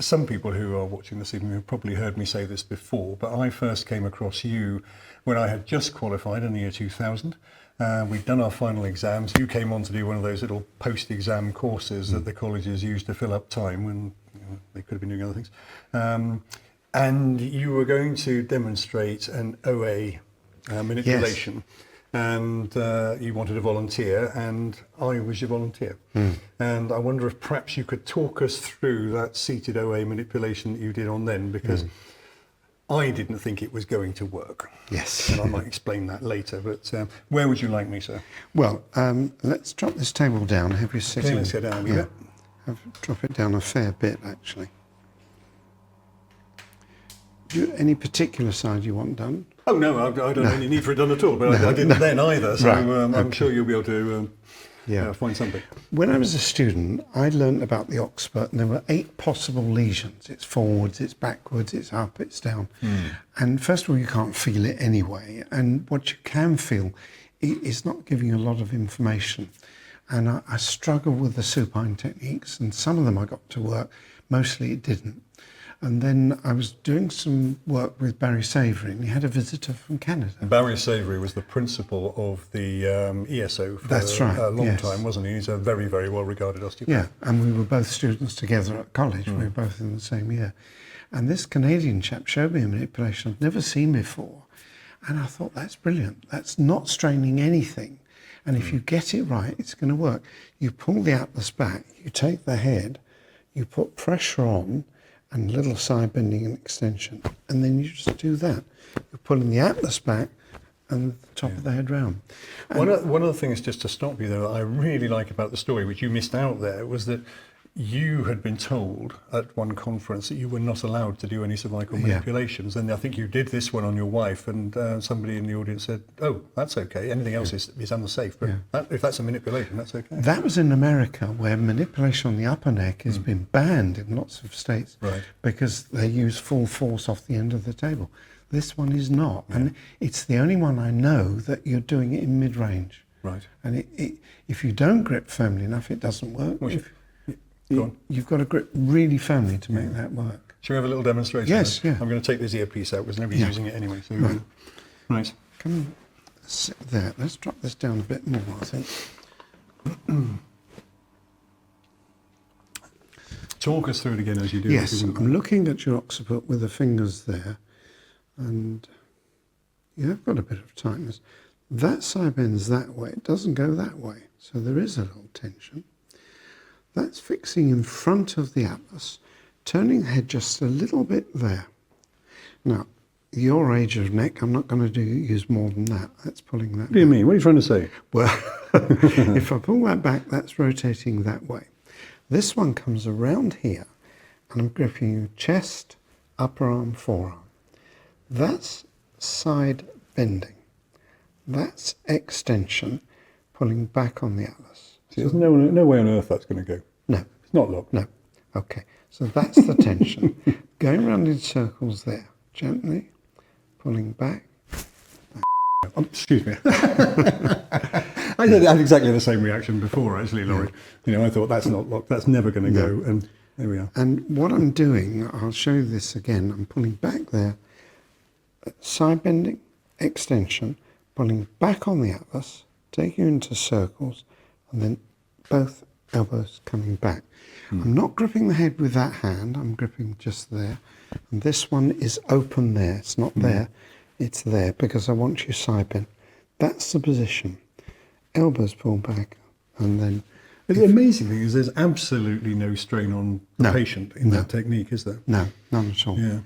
some people who are watching this evening have probably heard me say this before, but I first came across you when I had just qualified in the year 2000. We'd done our final exams. You came on to do one of those little post-exam courses that the colleges use to fill up time when they could have been doing other things. And you were going to demonstrate an OA manipulation. Yes. And you wanted to volunteer, and I was your volunteer. And I wonder if perhaps you could talk us through that seated OA manipulation that you did on then, because I didn't think it was going to work. Yes. And I might explain that later, but where would you like me, sir? Well, let's drop this table down. Have you sitting? Okay, let's go down a bit. Drop it down a fair bit, actually. Any particular side you want done? Oh no, I don't have any need for it done at all, but I didn't then either, so right. I'm sure you'll be able to find something. When I was a student, I learned about the occiput, and there were 8 possible lesions. It's forwards, it's backwards, it's up, it's down. And first of all, you can't feel it anyway, and what you can feel is not giving you a lot of information. And I struggle with the supine techniques, and some of them I got to work, mostly it didn't. And then I was doing some work with Barry Savery, and he had a visitor from Canada. Barry Savery was the principal of the ESO for a long time, wasn't he? He's a very, very well-regarded osteopath. Yeah, and we were both students together at college. We were both in the same year. And this Canadian chap showed me a manipulation I'd never seen before. And I thought, that's brilliant. That's not straining anything. And if you get it right, it's going to work. You pull the atlas back, you take the head, you put pressure on, and little side bending and extension, and then you just do that. You're pulling the atlas back and the top of the head round. One of the things, just to stop you there, that I really like about the story, which you missed out there, was that you had been told at one conference that you were not allowed to do any cervical manipulations, and I think you did this one on your wife, and somebody in the audience said, oh, that's okay, anything else is unsafe, but if that's a manipulation, that's okay. That was in America, where manipulation on the upper neck has been banned in lots of states, because they use full force off the end of the table. This one is not, and it's the only one I know that you're doing it in mid-range. Right. And if you don't grip firmly enough, it doesn't work. You've got to grip really firmly to make that work. Shall we have a little demonstration? Yes, then? I'm going to take this earpiece out because nobody's using it anyway. So right. Come on, sit there. Let's drop this down a bit more, I think. Talk us through it again as you do. Yes, I'm looking at your occiput with the fingers there, and you have got a bit of tightness. That side bends that way. It doesn't go that way, so there is a little tension. That's fixing in front of the atlas, turning the head just a little bit there. Now, your age of neck, I'm not going to use more than that. That's pulling that What do you mean? What are you trying to say? Well, if I pull that back, that's rotating that way. This one comes around here, and I'm gripping your chest, upper arm, forearm. That's side bending. That's extension, pulling back on the atlas. There's no way on earth that's going to go. No. It's not locked. No. Okay. So that's the tension. Going around in circles there. Gently. Pulling back. Oh, excuse me. I had exactly the same reaction before, actually, Laurie. I thought, that's not locked. That's never going to go. And there we are. And what I'm doing, I'll show you this again. I'm pulling back there. Side bending. Extension. Pulling back on the atlas. Taking you into circles. And then both elbows coming back. I'm not gripping the head with that hand, I'm gripping just there. And this one is open there, it's not there, it's there because I want you side bend. That's the position. Elbows pull back, and then... The amazing thing is there's absolutely no strain on the patient in that technique, is there? No, none at all. Yeah.